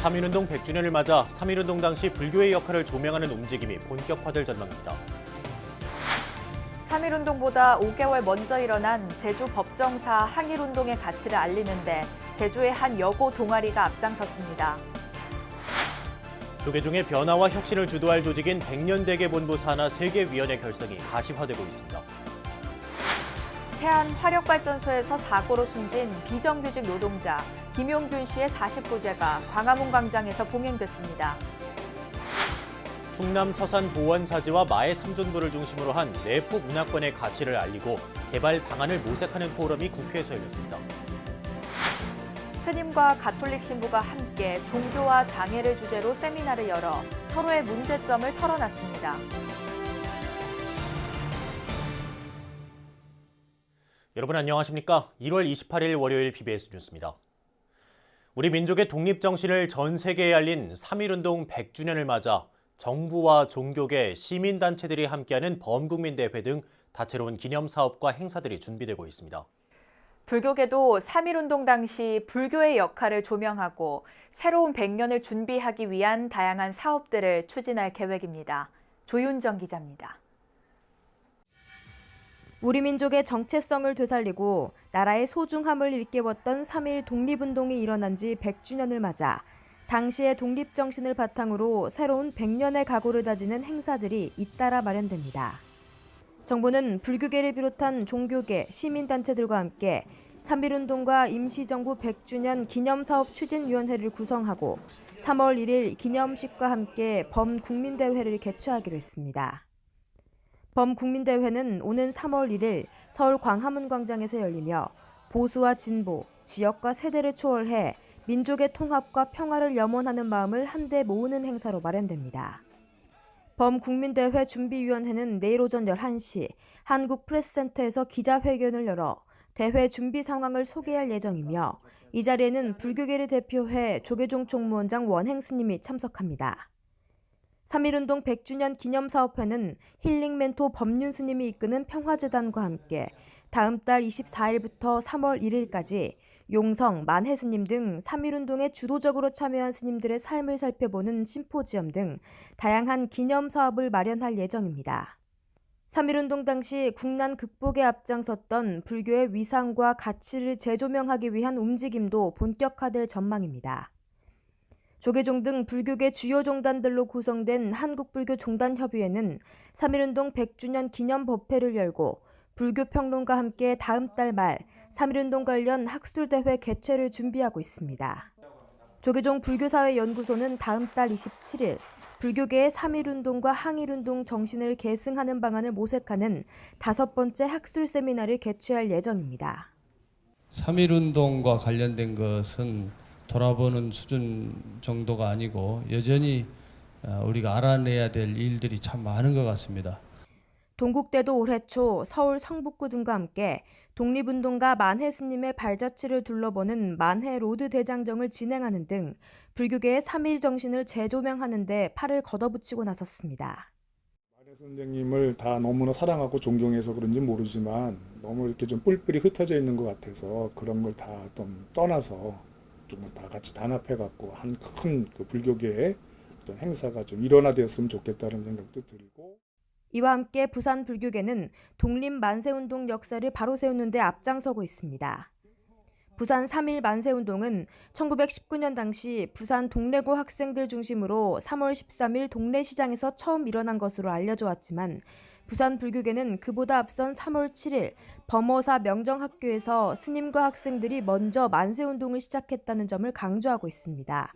3.1운동 100주년을 맞아 3.1운동 당시 불교의 역할을 조명하는 움직임이 본격화될 전망입니다. 3.1운동보다 5개월 먼저 일어난 제주 법정사 항일운동의 가치를 알리는데 제주의 한 여고 동아리가 앞장섰습니다. 조계종의 변화와 혁신을 주도할 조직인 백년대계본부 산하 세계위원회 결성이 가시화되고 있습니다. 태안 화력발전소에서 사고로 숨진 비정규직 노동자 김용균 씨의 49제가 광화문 광장에서 봉행됐습니다. 충남 서산 보원사지와 마의 삼존부를 중심으로 한 내포 문화권의 가치를 알리고 개발 방안을 모색하는 포럼이 국회에서 열렸습니다. 스님과 가톨릭 신부가 함께 종교와 장애를 주제로 세미나를 열어 서로의 문제점을 털어놨습니다. 여러분 안녕하십니까? 1월 28일 월요일 BBS 뉴스입니다. 우리 민족의 독립정신을 전 세계에 알린 3.1운동 100주년을 맞아 정부와 종교계, 시민단체들이 함께하는 범국민대회 등 다채로운 기념사업과 행사들이 준비되고 있습니다. 불교계도 3.1운동 당시 불교의 역할을 조명하고 새로운 100년을 준비하기 위한 다양한 사업들을 추진할 계획입니다. 조윤정 기자입니다. 우리 민족의 정체성을 되살리고 나라의 소중함을 일깨웠던 3.1 독립운동이 일어난 지 100주년을 맞아 당시의 독립정신을 바탕으로 새로운 100년의 각오를 다지는 행사들이 잇따라 마련됩니다. 정부는 불교계를 비롯한 종교계, 시민단체들과 함께 3.1운동과 임시정부 100주년 기념사업 추진위원회를 구성하고 3월 1일 기념식과 함께 범국민대회를 개최하기로 했습니다. 범국민대회는 오는 3월 1일 서울 광화문 광장에서 열리며 보수와 진보, 지역과 세대를 초월해 민족의 통합과 평화를 염원하는 마음을 한데 모으는 행사로 마련됩니다. 범국민대회 준비위원회는 내일 오전 11시 한국프레스센터에서 기자회견을 열어 대회 준비 상황을 소개할 예정이며 이 자리에는 불교계를 대표해 조계종 총무원장 원행 스님이 참석합니다. 3.1운동 100주년 기념사업회는 힐링 멘토 법륜 스님이 이끄는 평화재단과 함께 다음 달 24일부터 3월 1일까지 용성, 만해 스님 등 3.1운동에 주도적으로 참여한 스님들의 삶을 살펴보는 심포지엄 등 다양한 기념사업을 마련할 예정입니다. 3.1운동 당시 국난 극복에 앞장섰던 불교의 위상과 가치를 재조명하기 위한 움직임도 본격화될 전망입니다. 조계종 등 불교계 주요 종단들로 구성된 한국불교종단협의회는 3.1운동 100주년 기념법회를 열고 불교평론가 함께 다음 달 말 3.1운동 관련 학술대회 개최를 준비하고 있습니다. 조계종 불교사회연구소는 다음 달 27일 불교계의 3.1운동과 항일운동 정신을 계승하는 방안을 모색하는 5번째 학술 세미나를 개최할 예정입니다. 3.1운동과 관련된 것은 돌아보는 수준 정도가 아니고 여전히 우리가 알아내야 될 일들이 참 많은 것 같습니다. 동국대도 올해 초 서울 성북구 등과 함께 독립운동가 만해 스님의 발자취를 둘러보는 만해 로드 대장정을 진행하는 등 불교계의 3.1 정신을 재조명하는 데 팔을 걷어붙이고 나섰습니다. 만해 선생님을 다 너무나 사랑하고 존경해서 그런지 모르지만 너무 이렇게 좀 뿔뿔이 흩어져 있는 것 같아서 그런 걸 다 좀 떠나서 좀 다 같이 단합해갖고 한 큰 그 불교계의 어떤 행사가 좀 일원화되었으면 좋겠다는 생각도 들고. 이와 함께 부산 불교계는 독립 만세운동 역사를 바로 세우는 데 앞장서고 있습니다. 부산 3.1 만세운동은 1919년 당시 부산 동래고 학생들 중심으로 3월 13일 동래시장에서 처음 일어난 것으로 알려져 왔지만 부산 불교계는 그보다 앞선 3월 7일 범어사 명정학교에서 스님과 학생들이 먼저 만세운동을 시작했다는 점을 강조하고 있습니다.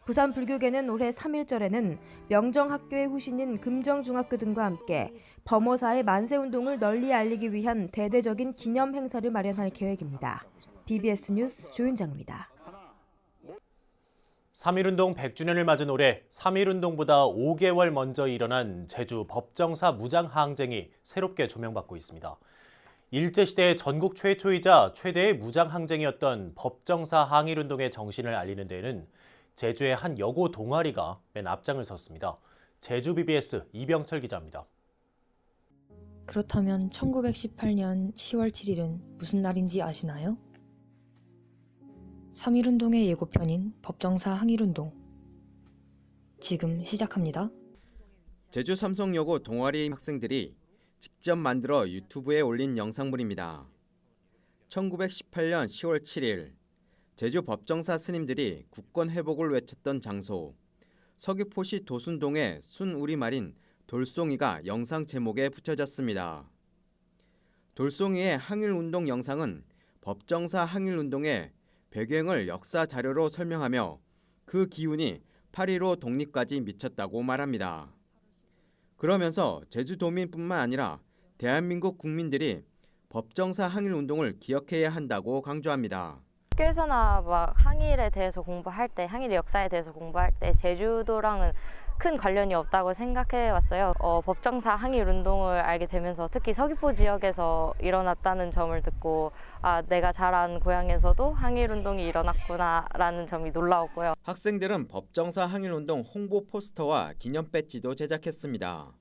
부산 불교계는 올해 3.1절에는 명정학교의 후신인 금정중학교 등과 함께 범어사의 만세운동을 널리 알리기 위한 대대적인 기념 행사를 마련할 계획입니다. BBS 뉴스 조윤정입니다. 3.1운동 100주년을 맞은 올해 3.1운동보다 5개월 먼저 일어난 제주 법정사 무장항쟁이 새롭게 조명받고 있습니다. 일제시대 전국 최초이자 최대의 무장항쟁이었던 법정사 항일운동의 정신을 알리는 데에는 제주의 한 여고 동아리가 맨 앞장을 섰습니다. 제주 BBS 이병철 기자입니다. 그렇다면 1918년 10월 7일은 무슨 날인지 아시나요? 3.1운동의 예고편인 법정사 항일운동. 지금 시작합니다. 제주 삼성여고 동아리 학생들이 직접 만들어 유튜브에 올린 영상물입니다. 1918년 10월 7일 제주 법정사 스님들이 국권 회복을 외쳤던 장소 서귀포시 도순동의 순우리말인 돌송이가 영상 제목에 붙여졌습니다. 돌송이의 항일운동 영상은 법정사 항일운동의 배경을 역사 자료로 설명하며 그 기운이 8.15 독립까지 미쳤다고 말합니다. 그러면서 제주도민뿐만 아니라 대한민국 국민들이 법정사 항일운동을 기억해야 한다고 강조합니다. 학교에서나 막 항일에 대해서 공부할 때, 항일의 역사에 대해서 공부할 때 제주도랑은 큰 관련이 없다고 생각해 왔어요. 법정사 항일운동을 알게 되면서 특히 서귀포 지역에서 일어났다는 점을 듣고 내가 자란 고향에서도 항일운동이 일어났구나라는 점이 놀라웠고요. 학생들은 법정사 항일운동 홍보 포스터와 기념 배지도 제작했습니다.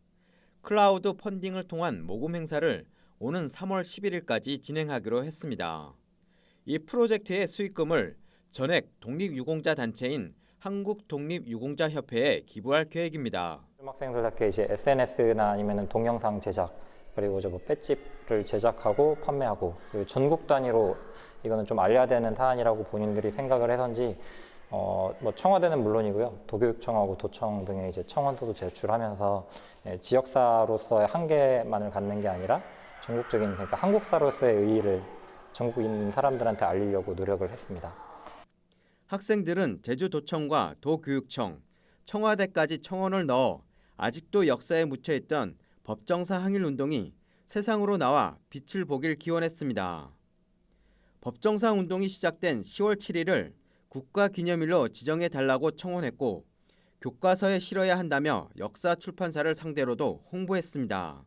클라우드 펀딩을 통한 모금 행사를 오는 3월 11일까지 진행하기로 했습니다. 이 프로젝트의 수익금을 전액 독립유공자 단체인 한국독립유공자협회에 기부할 계획입니다. 학생들답게 이제 SNS나 아니면 동영상 제작 그리고 뭐 배지를 제작하고 판매하고 그리고 전국 단위로 이거는 좀 알려야 되는 사안이라고 본인들이 생각을 해서인지 뭐 청와대는 물론이고요 도교육청하고 도청 등의 이제 청원서도 제출하면서 지역사로서의 한계만을 갖는 게 아니라 전국적인 그러니까 한국사로서의 의의를 전국에 있는 사람들한테 알리려고 노력을 했습니다. 학생들은 제주도청과 도교육청, 청와대까지 청원을 넣어 아직도 역사에 묻혀있던 법정사 항일운동이 세상으로 나와 빛을 보길 기원했습니다. 법정사 운동이 시작된 10월 7일을 국가기념일로 지정해달라고 청원했고 교과서에 실어야 한다며 역사 출판사를 상대로도 홍보했습니다.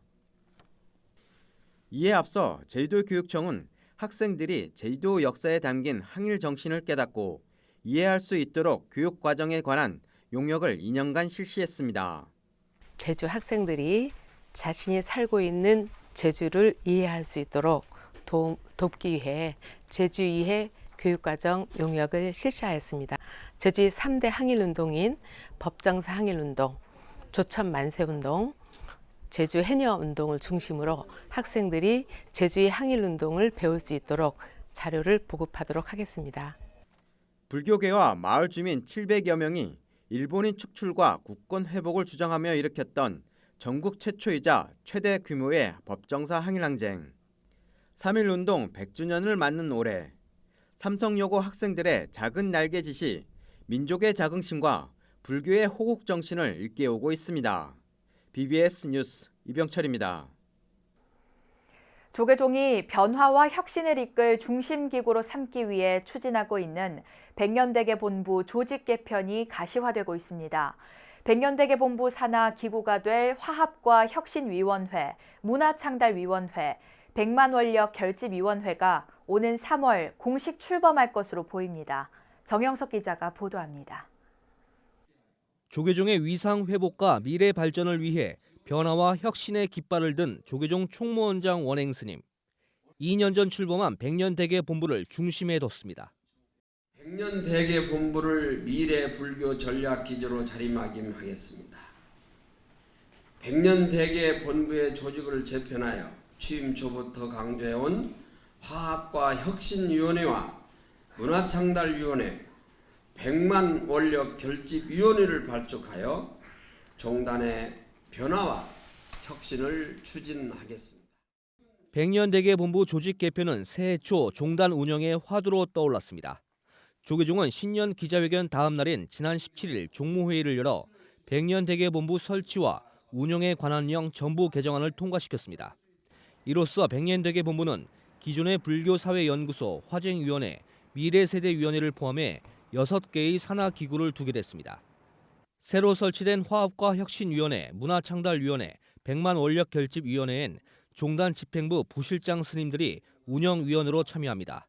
이에 앞서 제주도교육청은 학생들이 제주도 역사에 담긴 항일 정신을 깨닫고 이해할 수 있도록 교육 과정에 관한 용역을 2년간 실시했습니다. 제주 학생들이 자신이 살고 있는 제주를 이해할 수 있도록 돕기 위해 제주 이해 교육과정 용역을 실시하였습니다. 제주의 3대 항일운동인 법정사 항일운동, 조천 만세운동, 제주 해녀운동을 중심으로 학생들이 제주의 항일운동을 배울 수 있도록 자료를 보급하도록 하겠습니다. 불교계와 마을 주민 700여 명이 일본인 축출과 국권 회복을 주장하며 일으켰던 전국 최초이자 최대 규모의 법정사 항일항쟁. 3.1운동 100주년을 맞는 올해 삼성여고 학생들의 작은 날개짓이 민족의 자긍심과 불교의 호국 정신을 일깨우고 있습니다. BBS 뉴스 이병철입니다. 조계종이 변화와 혁신을 이끌 중심기구로 삼기 위해 추진하고 있는 백년대계 본부 조직 개편이 가시화되고 있습니다. 백년대계 본부 산하 기구가 될 화합과 혁신위원회, 문화창달위원회, 백만원력 결집위원회가 오는 3월 공식 출범할 것으로 보입니다. 정영석 기자가 보도합니다. 조계종의 위상 회복과 미래 발전을 위해 변화와 혁신의 깃발을 든 조계종 총무원장 원행 스님. 2년 전 출범한 백년대계 본부를 중심에 뒀습니다. 백년대계 본부를 미래 불교 전략 기조로 자리매김하겠습니다. 백년대계 본부의 조직을 재편하여 취임 초부터 강조해온 화합과 혁신위원회와 문화창달위원회, 백만원력 결집위원회를 발족하여 종단의 변화와 혁신을 추진하겠습니다. 백년대계 본부 조직 개편은 새해 초 종단 운영의 화두로 떠올랐습니다. 조계종은 신년 기자회견 다음 날인 지난 17일 종무회의를 열어 백년대계 본부 설치와 운영에 관한 령 전부 개정안을 통과시켰습니다. 이로써 백년대계 본부는 기존의 불교사회연구소, 화쟁위원회, 미래세대위원회를 포함해 6개의 산하기구를 두게 됐습니다. 새로 설치된 화합과 혁신위원회, 문화창달위원회, 백만원력결집위원회엔 종단 집행부 부실장 스님들이 운영위원으로 참여합니다.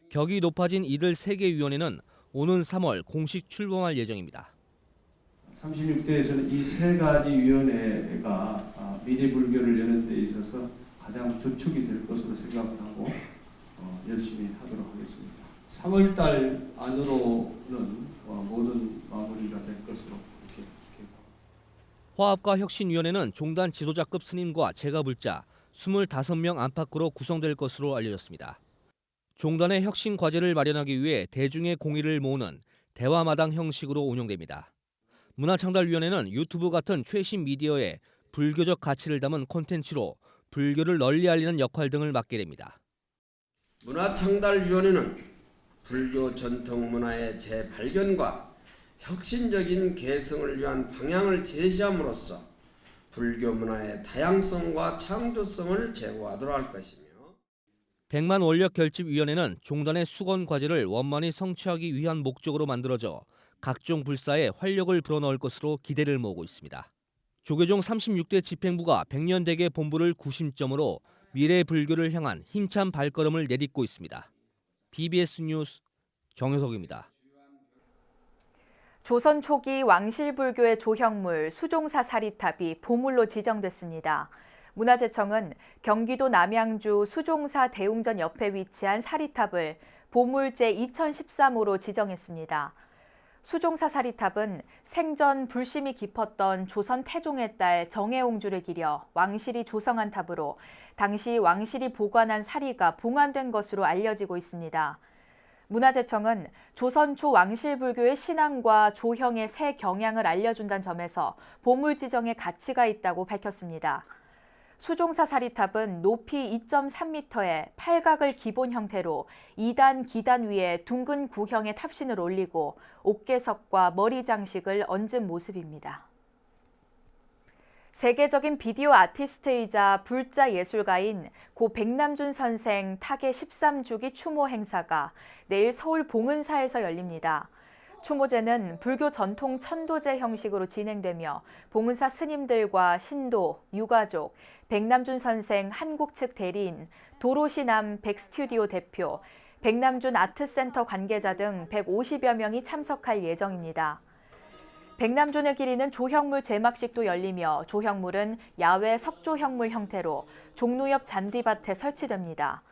격이 높아진 이들 3개 위원회는 오는 3월 공식 출범할 예정입니다. 36대에서는 이 3가지 위원회가 미래불교를 여는 데 있어서 가장 주축이 될 것으로 생각하고 열심히 하도록 하겠습니다. 3월 달 안으로는 모든 마무리가 될 것으로 이렇게 화합과 혁신위원회는 종단 지도자급 스님과 제가불자 25명 안팎으로 구성될 것으로 알려졌습니다. 종단의 혁신 과제를 마련하기 위해 대중의 공의를 모으는 대화마당 형식으로 운영됩니다. 문화창달위원회는 유튜브 같은 최신 미디어에 불교적 가치를 담은 콘텐츠로 불교를 널리 알리는 역할 등을 맡게 됩니다. 문화창달위원회는 불교 전통 문화의 재발견과 혁신적인 개성을 위한 방향을 제시함으로써 불교 문화의 다양성과 창조성을 제고하도록 할 것이며, 백만원력결집위원회는 종단의 수건 과제를 원만히 성취하기 위한 목적으로 만들어져 각종 불사에 활력을 불어넣을 것으로 기대를 모으고 있습니다. 조계종 36대 집행부가 백년대계 본부를 구심점으로 미래 불교를 향한 힘찬 발걸음을 내딛고 있습니다. BBS 뉴스 정효석입니다. 조선 초기 왕실불교의 조형물 수종사 사리탑이 보물로 지정됐습니다. 문화재청은 경기도 남양주 수종사 대웅전 옆에 위치한 사리탑을 보물제 2013호로 지정했습니다. 수종사 사리탑은 생전 불심이 깊었던 조선 태종의 딸 정혜옹주를 기려 왕실이 조성한 탑으로 당시 왕실이 보관한 사리가 봉안된 것으로 알려지고 있습니다. 문화재청은 조선 초 왕실불교의 신앙과 조형의 새 경향을 알려준다는 점에서 보물 지정에 가치가 있다고 밝혔습니다. 수종사 사리탑은 높이 2.3m의 팔각을 기본 형태로 2단 기단 위에 둥근 구형의 탑신을 올리고 옥계석과 머리 장식을 얹은 모습입니다. 세계적인 비디오 아티스트이자 불자 예술가인 고 백남준 선생 타계 13주기 추모 행사가 내일 서울 봉은사에서 열립니다. 추모제는 불교 전통 천도제 형식으로 진행되며 봉은사 스님들과 신도, 유가족, 백남준 선생 한국 측 대리인, 도로시남 백스튜디오 대표, 백남준 아트센터 관계자 등 150여 명이 참석할 예정입니다. 백남준을 기리는 조형물 제막식도 열리며 조형물은 야외 석조형물 형태로 종로 옆 잔디밭에 설치됩니다.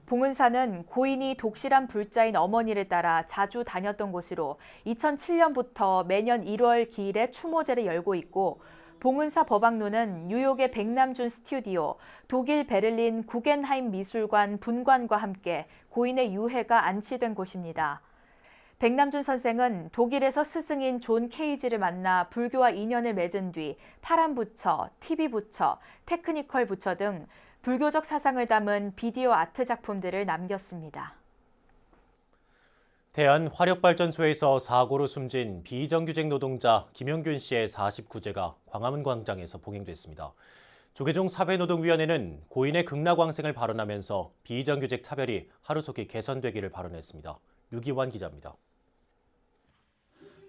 봉은사는 고인이 독실한 불자인 어머니를 따라 자주 다녔던 곳으로 2007년부터 매년 1월 기일에 추모제를 열고 있고, 봉은사 법학로는 뉴욕의 백남준 스튜디오, 독일 베를린 구겐하임 미술관 분관과 함께 고인의 유해가 안치된 곳입니다. 백남준 선생은 독일에서 스승인 존 케이지를 만나 불교와 인연을 맺은 뒤 파란 부처, TV 부처, 테크니컬 부처 등 불교적 사상을 담은 비디오 아트 작품들을 남겼습니다. 대한화력발전소에서 사고로 숨진 비정규직 노동자 김영균 씨의 49제가 광화문 광장에서 봉행됐습니다. 조계종 사회노동위원회는 고인의 극락왕생을 발언하면서 비정규직 차별이 하루속히 개선되기를 발언했습니다. 유기환 기자입니다.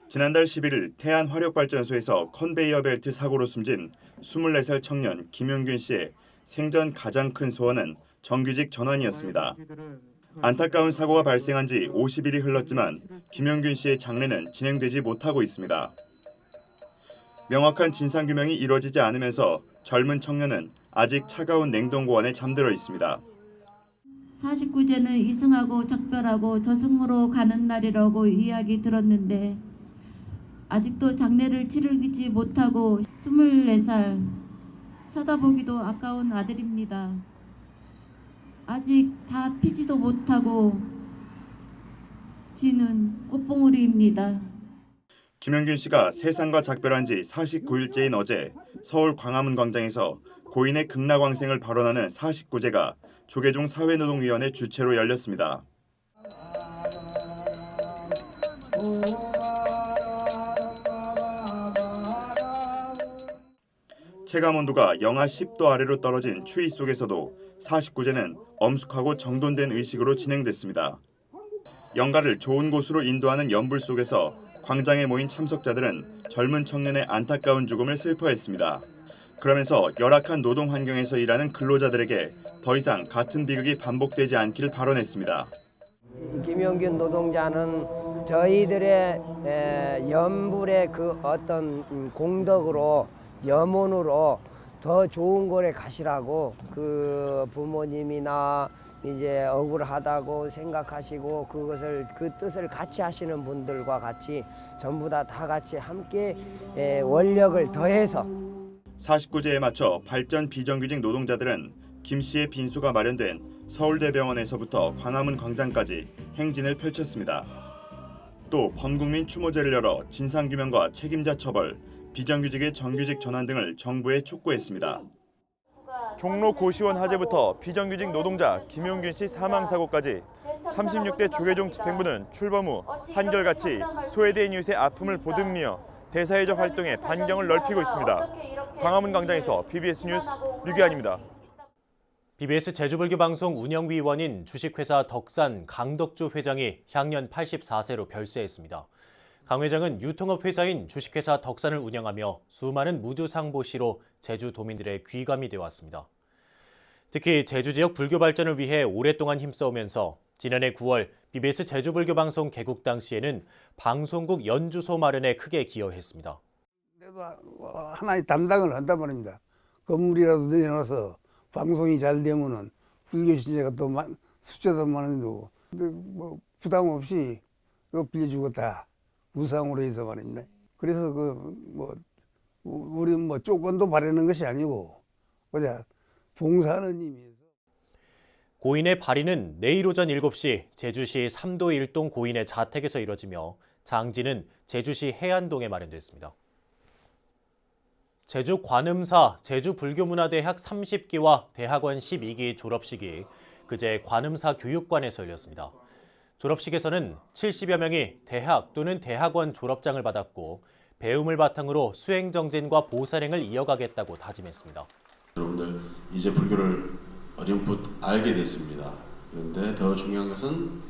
지난달 11일 태안화력발전소에서 컨베이어 벨트 사고로 숨진 24살 청년 김영균 씨의 생전 가장 큰 소원은 정규직 전환이었습니다. 안타까운 사고가 발생한 지 50일이 흘렀지만 김영균 씨의 장례는 진행되지 못하고 있습니다. 명확한 진상규명이 이루어지지 않으면서 젊은 청년은 아직 차가운 냉동고 안에 잠들어 있습니다. 49제는 이승하고 작별하고 저승으로 가는 날이라고 이야기 들었는데 아직도 장례를 치르지 못하고 24살 쳐다보기도 아까운 아들입니다. 아직 다 피지도 못하고 지는 꽃봉오리입니다. 김영균 씨가 세상과 작별한 지 49일째인 어제 서울 광화문 광장에서 고인의 극락왕생을 발언하는 49제가 조계종 사회노동위원회 주최로 열렸습니다. 체감온도가 영하 10도 아래로 떨어진 추위 속에서도 49제는 엄숙하고 정돈된 의식으로 진행됐습니다. 영가를 좋은 곳으로 인도하는 연불 속에서 광장에 모인 참석자들은 젊은 청년의 안타까운 죽음을 슬퍼했습니다. 그러면서 열악한 노동 환경에서 일하는 근로자들에게 더 이상 같은 비극이 반복되지 않기를 발언했습니다. 김영균 노동자는 저희들의 연불의 그 어떤 공덕으로 염원으로 더 좋은 곳에 가시라고 그 부모님이나 이제 억울하다고 생각하시고 그것을 그 뜻을 같이 하시는 분들과 같이 전부 다 같이 함께 원력을 더해서 49제에 맞춰 발전 비정규직 노동자들은 김 씨의 빈소가 마련된 서울대병원에서부터 광화문 광장까지 행진을 펼쳤습니다. 또 범국민 추모제를 열어 진상규명과 책임자 처벌, 비정규직의 정규직 전환 등을 정부에 촉구했습니다. 종로 고시원 화재부터 비정규직 노동자 김용균 씨 사망 사고까지 36대 조계종 집행부는 출범 후 한결같이 소외된 이웃의 아픔을 보듬으며 대사회적 활동에 반경을 넓히고 있습니다. 광화문 광장에서 BBS 뉴스 류기환입니다. BBS 제주불교방송 운영위원인 주식회사 덕산 강덕주 회장이 향년 84세로 별세했습니다. 강 회장은 유통업 회사인 주식회사 덕산을 운영하며 수많은 무주상보시로 제주도민들의 귀감이 되어왔습니다. 특히 제주 지역 불교 발전을 위해 오랫동안 힘써오면서 지난해 9월 BBS 제주불교방송 개국 당시에는 방송국 연주소 마련에 크게 기여했습니다. 내도 하나의 담당을 한단 말입니다. 건물이라도 내놔서 방송이 잘 되면은 불교 신자가 또 숫자도 많아지고, 근데 뭐 부담 없이 그거 빌려주겠다. 무상으로 해서 말입니다. 그래서 우리 조건도 바라는 것이 아니고 그냥 봉사하는 의미에서. 고인의 발인은 내일 오전 7시 제주시 3도 1동 고인의 자택에서 이뤄지며 장지는 제주시 해안동에 마련됐습니다. 제주 관음사 제주불교문화대학 30기와 대학원 12기 졸업식이 그제 관음사 교육관에서 열렸습니다. 졸업식에서는 70여 명이 대학 또는 대학원 졸업장을 받았고 배움을 바탕으로 수행정진과 보살행을 이어가겠다고 다짐했습니다. 여러분들 이제 불교를 어렴풋 알게 됐습니다. 그런데 더 중요한 것은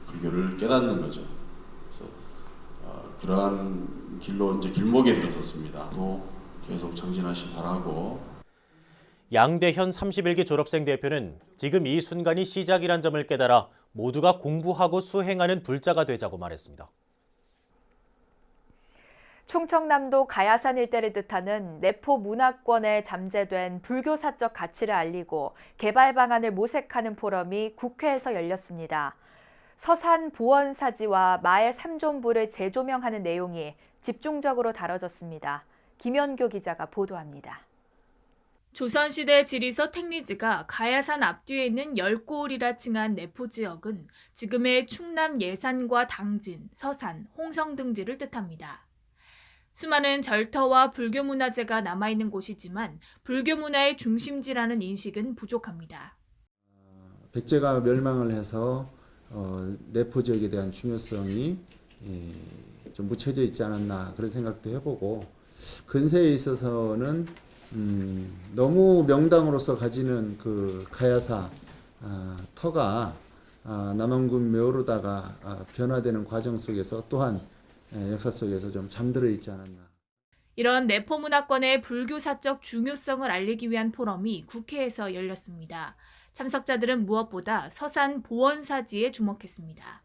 불교를 깨닫는 거죠. 그래서 그러한 길로 이제 길목에 들어섰습니다. 또 계속 정진하시 바라고. 양대현 31기 졸업생 대표는 지금 이 순간이 시작이란 점을 깨달아 모두가 공부하고 수행하는 불자가 되자고 말했습니다. 충청남도 가야산 일대를 뜻하는 내포 문화권에 잠재된 불교사적 가치를 알리고 개발 방안을 모색하는 포럼이 국회에서 열렸습니다. 서산 보원사지와 마의 삼존부를 재조명하는 내용이 집중적으로 다뤄졌습니다. 김연교 기자가 보도합니다. 조선시대 지리서 택리지가 가야산 앞뒤에 있는 열고을이라 칭한 내포 지역은 지금의 충남 예산과 당진, 서산, 홍성 등지를 뜻합니다. 수많은 절터와 불교 문화재가 남아있는 곳이지만 불교 문화의 중심지라는 인식은 부족합니다. 백제가 멸망을 해서 내포 지역에 대한 중요성이 좀 묻혀져 있지 않았나 그런 생각도 해보고 근세에 있어서는 너무 명당으로서 가지는 그 가야사 터가 남원군 묘로다가 변화되는 과정 속에서 또한 역사 속에서 좀 잠들어 있지 않았나. 이런 내포 문화권의 불교사적 중요성을 알리기 위한 포럼이 국회에서 열렸습니다. 참석자들은 무엇보다 서산 보원사지에 주목했습니다.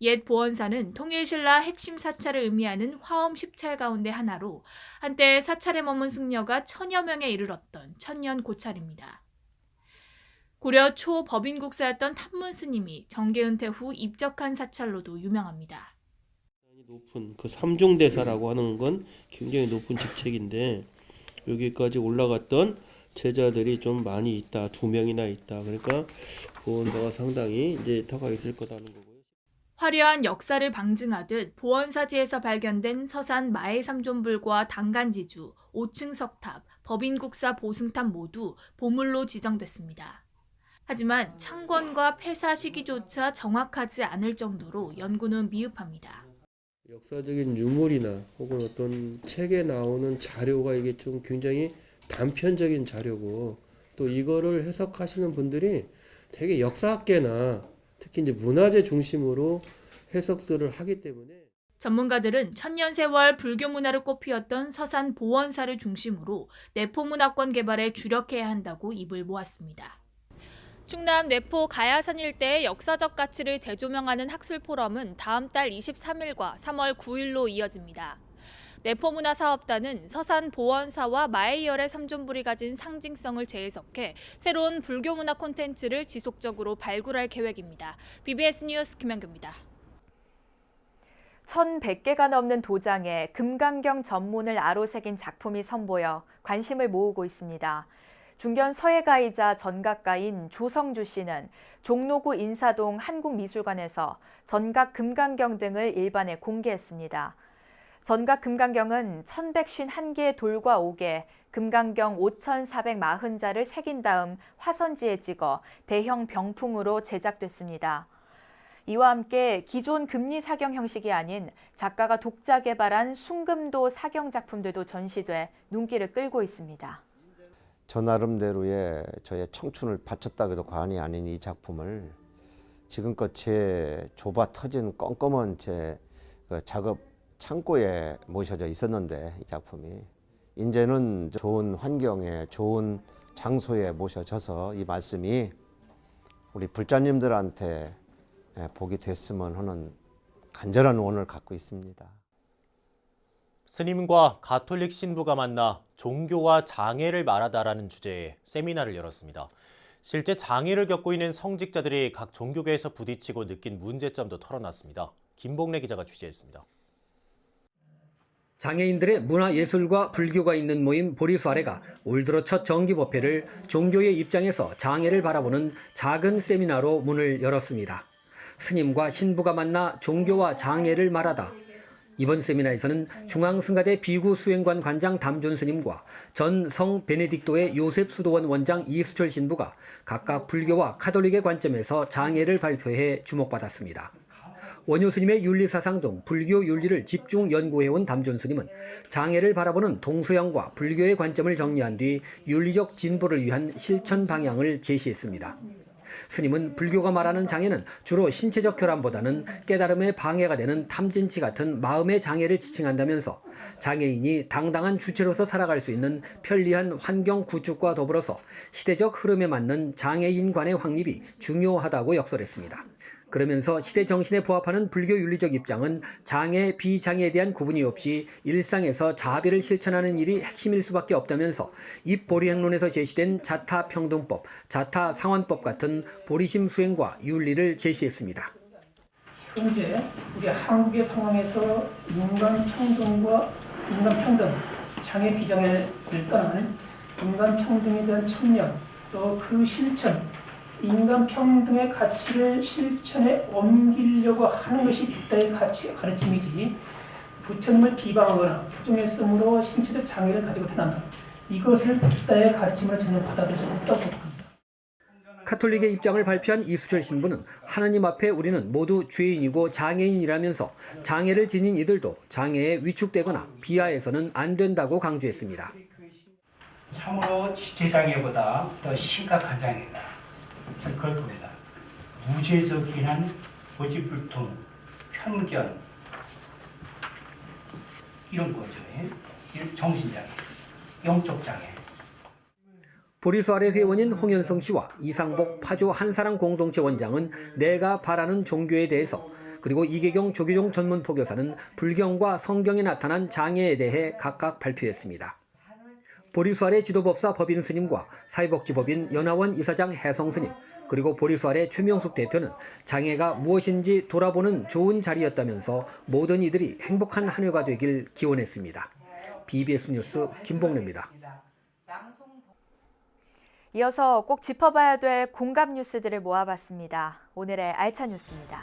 옛 보원사는 통일신라 핵심 사찰을 의미하는 화엄 10찰 가운데 하나로 한때 사찰에 머문 승려가 1000여 명에 이르렀던 천년 고찰입니다. 고려 초 법인국사였던 탐문 스님이 정계 은퇴 후 입적한 사찰로도 유명합니다. 높은 그 삼중대사라고 하는 건 굉장히 높은 직책인데 여기까지 올라갔던 제자들이 좀 많이 있다. 2명이나 있다. 그러니까 보원사가 상당히 이제 터가 있을 거라는 거고요. 화려한 역사를 방증하듯 보원사지에서 발견된 서산 마의 삼존불과 당간지주, 5층 석탑, 법인국사 보승탑 모두 보물로 지정됐습니다. 하지만 창건과 폐사 시기조차 정확하지 않을 정도로 연구는 미흡합니다. 역사적인 유물이나 혹은 어떤 책에 나오는 자료가 이게 좀 굉장히 단편적인 자료고 또 이거를 해석하시는 분들이 되게 역사학계나 특히 이제 문화재 중심으로 해석들을 하기 때문에 전문가들은 천년세월 불교 문화를 꽃피웠던 서산 보원사를 중심으로 내포 문화권 개발에 주력해야 한다고 입을 모았습니다. 충남 내포 가야산 일대의 역사적 가치를 재조명하는 학술 포럼은 다음 달 23일과 3월 9일로 이어집니다. 내포문화사업단은 서산 보원사와 마에이열의 삼존불이 가진 상징성을 재해석해 새로운 불교문화 콘텐츠를 지속적으로 발굴할 계획입니다. BBS 뉴스 김현규입니다. 1,100개가 넘는 도장에 금강경 전문을 아로새긴 작품이 선보여 관심을 모으고 있습니다. 중견 서예가이자 전각가인 조성주 씨는 종로구 인사동 한국미술관에서 전각 금강경 등을 일반에 공개했습니다. 전각 금강경은 1,151개의 돌과 옥에 금강경 5,440자를 새긴 다음 화선지에 찍어 대형 병풍으로 제작됐습니다. 이와 함께 기존 금리 사경 형식이 아닌 작가가 독자 개발한 순금도 사경 작품들도 전시돼 눈길을 끌고 있습니다. 저 나름대로의 저의 청춘을 바쳤다 해도 과언이 아닌 이 작품을 지금껏 제 좁아 터진 껌껌한 제 작업 창고에 모셔져 있었는데 이 작품이 이제는 좋은 환경에 좋은 장소에 모셔져서 이 말씀이 우리 불자님들한테 복이 됐으면 하는 간절한 원을 갖고 있습니다. 스님과 가톨릭 신부가 만나 종교와 장애를 말하다라는 주제의 세미나를 열었습니다. 실제 장애를 겪고 있는 성직자들이 각 종교계에서 부딪히고 느낀 문제점도 털어놨습니다. 김봉래 기자가 취재했습니다. 장애인들의 문화예술과 불교가 있는 모임 보리수아레가 올 들어 첫 정기법회를 종교의 입장에서 장애를 바라보는 작은 세미나로 문을 열었습니다. 스님과 신부가 만나 종교와 장애를 말하다. 이번 세미나에서는 중앙승가대 비구수행관 관장 담준 스님과 전 성 베네딕토의 요셉 수도원 원장 이수철 신부가 각각 불교와 카톨릭의 관점에서 장애를 발표해 주목받았습니다. 원효 스님의 윤리사상 등 불교 윤리를 집중 연구해온 담준 스님은 장애를 바라보는 동서양과 불교의 관점을 정리한 뒤 윤리적 진보를 위한 실천 방향을 제시했습니다. 스님은 불교가 말하는 장애는 주로 신체적 결함보다는 깨달음에 방해가 되는 탐진치 같은 마음의 장애를 지칭한다면서 장애인이 당당한 주체로서 살아갈 수 있는 편리한 환경 구축과 더불어서 시대적 흐름에 맞는 장애인관의 확립이 중요하다고 역설했습니다. 그러면서 시대 정신에 부합하는 불교 윤리적 입장은 장애, 비장애에 대한 구분이 없이 일상에서 자비를 실천하는 일이 핵심일 수밖에 없다면서 입보리행론에서 제시된 자타평등법, 자타상환법 같은 보리심 수행과 윤리를 제시했습니다. 현재 우리 한국의 상황에서 인간평등과 인간평등, 장애 비장애를 떠난 인간평등에 대한 천명, 또 그 실천, 인간평등의 가치를 실천에 옮기려고 하는 것이 붓다의 가르침이지 부처님을 비방하거나 부정했으므로 신체적 장애를 가지고 태어난다. 이것을 붓다의 가르침으로 전혀 받아들일 수 없다고 생각합니다. 카톨릭의 입장을 발표한 이수철 신부는 하나님 앞에 우리는 모두 죄인이고 장애인이라면서 장애를 지닌 이들도 장애에 위축되거나 비하해서는 안 된다고 강조했습니다. 참으로 지체장애보다 더 심각한 장애다. 그걸 봅니다. 무죄적인 고집불통, 편견 이런 거죠. 정신장애, 영적 장애. 보리수아레 회원인 홍현성 씨와 이상복 파주 한사랑 공동체 원장은 내가 바라는 종교에 대해서 그리고 이계경 조계종 전문 포교사는 불경과 성경에 나타난 장애에 대해 각각 발표했습니다. 보리수아레 지도법사 법인 스님과 사회복지법인 연화원 이사장 해성 스님 그리고 보리수아레 최명숙 대표는 장애가 무엇인지 돌아보는 좋은 자리였다면서 모든 이들이 행복한 한 해가 되길 기원했습니다. BBS 뉴스 김봉래입니다. 이어서 꼭 짚어봐야 될 공감 뉴스들을 모아봤습니다. 오늘의 알찬 뉴스입니다.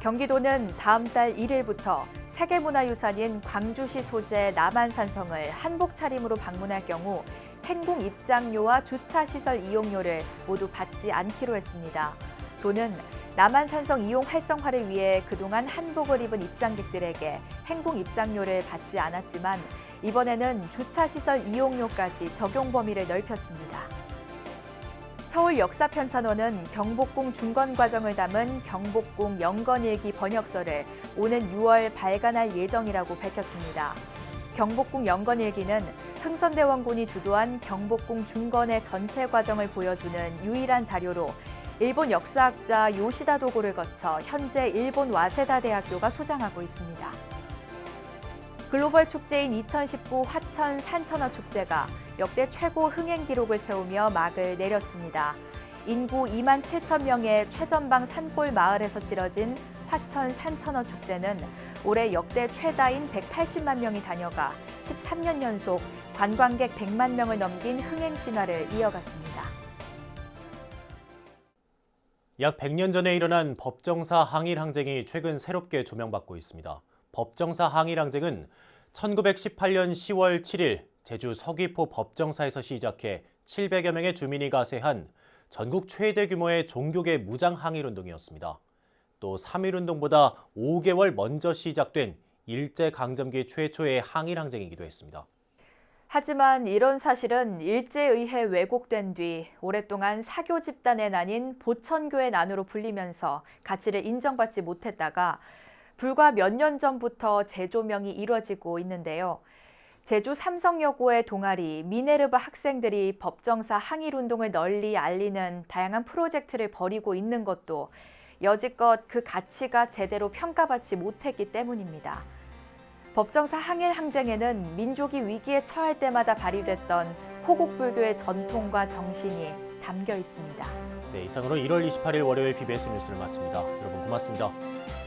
경기도는 다음 달 1일부터 세계문화유산인 광주시 소재 남한산성을 한복 차림으로 방문할 경우 행궁 입장료와 주차시설 이용료를 모두 받지 않기로 했습니다. 도는 남한산성 이용 활성화를 위해 그동안 한복을 입은 입장객들에게 행궁 입장료를 받지 않았지만 이번에는 주차시설 이용료까지 적용 범위를 넓혔습니다. 서울역사편찬원은 경복궁 중건과정을 담은 경복궁 영건일기 번역서를 오는 6월 발간할 예정이라고 밝혔습니다. 경복궁 영건일기는 흥선대원군이 주도한 경복궁 중건의 전체 과정을 보여주는 유일한 자료로 일본 역사학자 요시다 도고를 거쳐 현재 일본 와세다 대학교가 소장하고 있습니다. 글로벌 축제인 2019 화천 산천어 축제가 역대 최고 흥행 기록을 세우며 막을 내렸습니다. 인구 2만 7천 명의 최전방 산골 마을에서 치러진 화천 산천어 축제는 올해 역대 최다인 180만 명이 다녀가 13년 연속 관광객 100만 명을 넘긴 흥행 신화를 이어갔습니다. 약 100년 전에 일어난 법정사 항일 항쟁이 최근 새롭게 조명받고 있습니다. 법정사 항일 항쟁은 1918년 10월 7일 제주 서귀포 법정사에서 시작해 700여 명의 주민이 가세한 전국 최대 규모의 종교계 무장 항일 운동이었습니다. 또 3.1운동보다 5개월 먼저 시작된 일제강점기 최초의 항일 항쟁이기도 했습니다. 하지만 이런 사실은 일제의회 왜곡된 뒤 오랫동안 사교 집단의 난인 보천교의 난으로 불리면서 가치를 인정받지 못했다가 불과 몇 년 전부터 재조명이 이뤄지고 있는데요. 제주 삼성여고의 동아리 미네르바 학생들이 법정사 항일운동을 널리 알리는 다양한 프로젝트를 벌이고 있는 것도 여지껏 그 가치가 제대로 평가받지 못했기 때문입니다. 법정사 항일 항쟁에는 민족이 위기에 처할 때마다 발휘됐던 호국불교의 전통과 정신이 담겨 있습니다. 네, 이상으로 1월 28일 월요일 BBS 뉴스를 마칩니다. 여러분 고맙습니다.